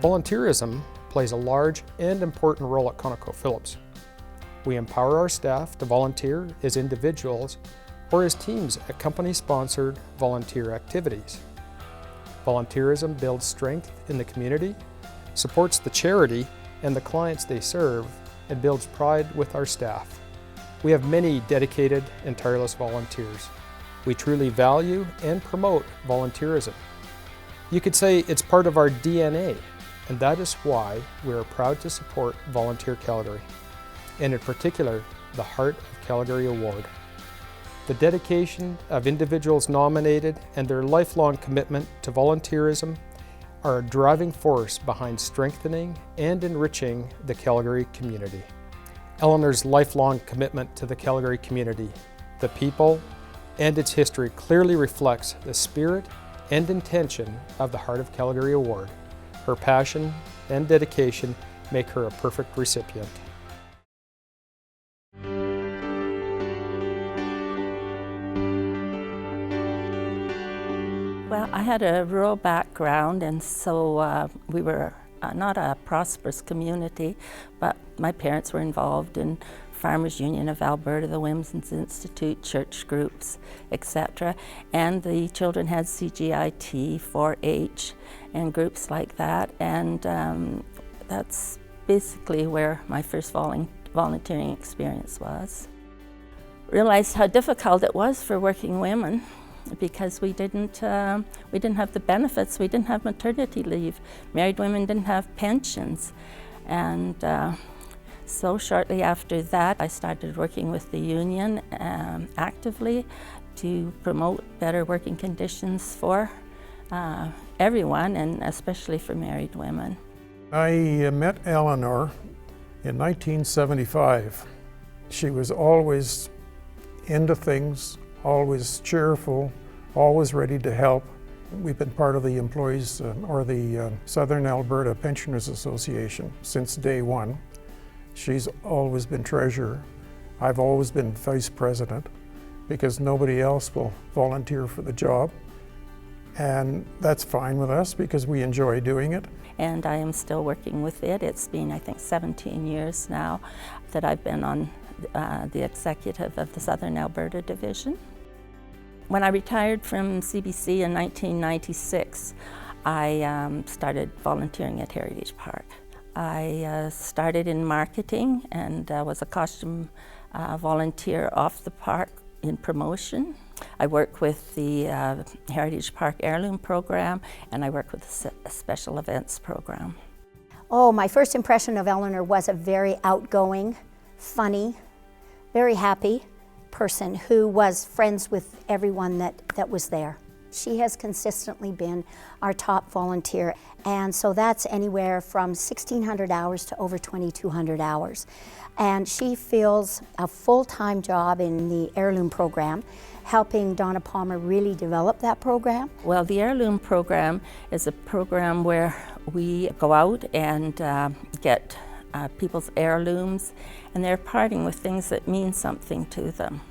Volunteerism plays a large and important role at ConocoPhillips. We empower our staff to volunteer as individuals or as teams at company-sponsored volunteer activities. Volunteerism builds strength in the community, supports the charity and the clients they serve, and builds pride with our staff. We have many dedicated and tireless volunteers. We truly value and promote volunteerism. You could say it's part of our DNA, and that is why we are proud to support Volunteer Calgary, and in particular, the Heart of Calgary Award. The dedication of individuals nominated and their lifelong commitment to volunteerism are a driving force behind strengthening and enriching the Calgary community. Eleanor's lifelong commitment to the Calgary community, the people, and its history clearly reflects the spirit and intention of the Heart of Calgary Award. Her passion and dedication make her a perfect recipient. Well, I had a rural background, and so we were not a prosperous community, but my parents were involved in Farmers Union of Alberta, the Women's Institute, church groups, etc. And the children had CGIT, 4-H, and groups like that. And that's basically where my first volunteering experience was. Realized how difficult it was for working women, because we didn't have the benefits. We didn't have maternity leave. Married women didn't have pensions. And so shortly after that, I started working with the union actively to promote better working conditions for everyone, and especially for married women. I met Eleanor in 1975. She was always into things, always cheerful, always ready to help. We've been part of the employees or the Southern Alberta Pensioners Association since day one. She's always been treasurer. I've always been vice president because nobody else will volunteer for the job. And that's fine with us because we enjoy doing it. And I am still working with it. It's been, I think, 17 years now that I've been on the executive of the Southern Alberta Division. When I retired from CBC in 1996, I started volunteering at Heritage Park. I started in marketing and was a costume volunteer off the park in promotion. I work with the Heritage Park Heirloom program, and I work with a special events program. Oh, my first impression of Eleanor was a very outgoing, funny, very happy person who was friends with everyone that was there. She has consistently been our top volunteer, and so that's anywhere from 1,600 hours to over 2,200 hours. And she fills a full-time job in the Heirloom program, helping Donna Palmer really develop that program. Well, the Heirloom program is a program where we go out and get people's heirlooms, and they're parting with things that mean something to them.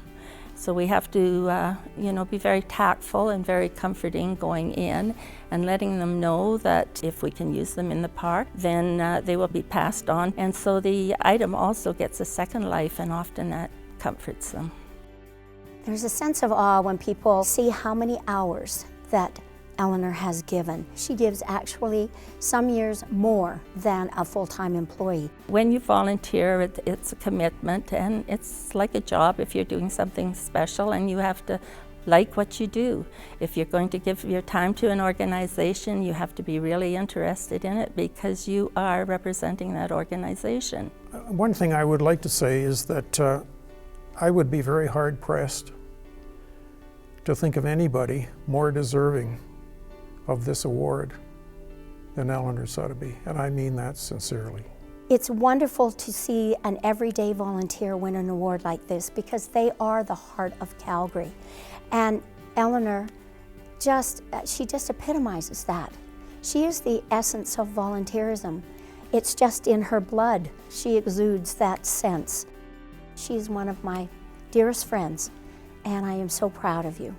So we have to, be very tactful and very comforting going in and letting them know that if we can use them in the park, then they will be passed on. And so the item also gets a second life, and often that comforts them. There's a sense of awe when people see how many hours that Eleanor has given. She gives actually some years more than a full-time employee. When you volunteer, it's a commitment, and it's like a job if you're doing something special, and you have to like what you do. If you're going to give your time to an organization, you have to be really interested in it because you are representing that organization. One thing I would like to say is that I would be very hard-pressed to think of anybody more deserving of this award than Eleanor Suddaby, and I mean that sincerely. It's wonderful to see an everyday volunteer win an award like this because they are the heart of Calgary. And Eleanor, she just epitomizes that. She is the essence of volunteerism. It's just in her blood. She exudes that sense. She's one of my dearest friends, and I am so proud of you.